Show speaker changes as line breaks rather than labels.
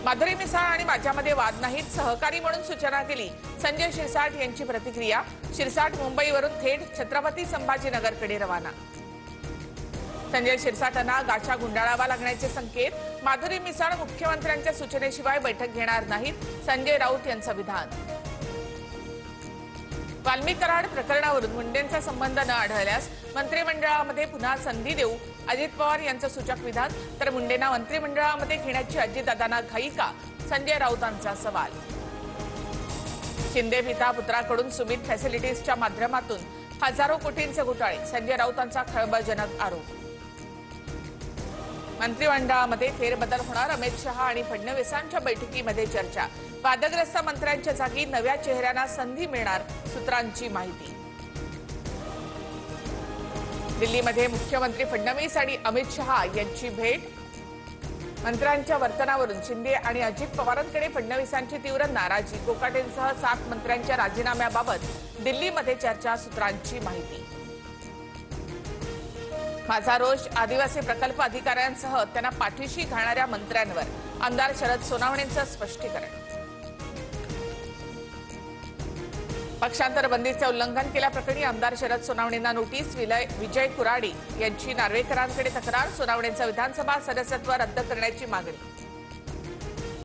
माधुरी मिसाळ आणि माझ्यामध्ये वाद नाहीत, सहकारी म्हणून सूचना केली। संजय शिरसाट यांची प्रतिक्रिया। शिरसाट मुंबईवरून थेट छत्रपती संभाजीनगरकडे रवाना। संजय शिरसाटांना गाछा गुंडाळावा लागण्याचे संकेत। माधुरी मिसाळ मुख्यमंत्र्यांच्या सूचनेशिवाय बैठक घेणार नाहीत, संजय राऊत यांचं विधान। वाल्मिक कराड प्रकरणावरून मुंडेंचा संबंध न आढळल्यास मंत्रिमंडळामध्ये पुन्हा संधी देऊ, अजित पवार यांचं सूचक विधान। तर मुंडेंना मंत्रिमंडळामध्ये घेण्याची अजितदादांना घाई का, संजय राऊतांचा सवाल। शिंदे पिता पुत्राकडून सुमित फॅसिलिटीजच्या माध्यमातून हजारो कोटींचे घोटाळे, संजय राऊतांचा खळबळजनक आरोप। मंत्रिमंडळामध्ये फेरबदल होणार, अमित शहा आणि फडणवीसांच्या बैठकीमध्ये चर्चा। वादग्रस्त मंत्र्यांच्या जागी नव्या चेहऱ्यांना संधी मिळणार, सूत्रांची माहिती। दिल्लीमध्ये मुख्यमंत्री फडणवीस आणि अमित शहा यांची भेट। मंत्र्यांच्या वर्तनावरून शिंदे आणि अजित पवारांकडे फडणवीसांची तीव्र नाराजी। कोकाटेंसह 7 मंत्र्यांच्या राजीनाम्याबाबत दिल्लीमध्ये चर्चा, सूत्रांची माहिती। माझा रोष आदिवासी प्रकल्प अधिकाऱ्यांसह त्यांना पाठीशी घालणाऱ्या मंत्र्यांवर, आमदार शरद सोनावणेंचं स्पष्टीकरण। पक्षांतर बंदीचे उल्लंघन केल्याप्रकरणी आमदार शरद सोनावणेंना नोटीस। विजय कुराडी यांची नार्वेकरांकडे तक्रार। सोनावणेंचं विधानसभा सदस्यत्व रद्द करण्याची मागणी।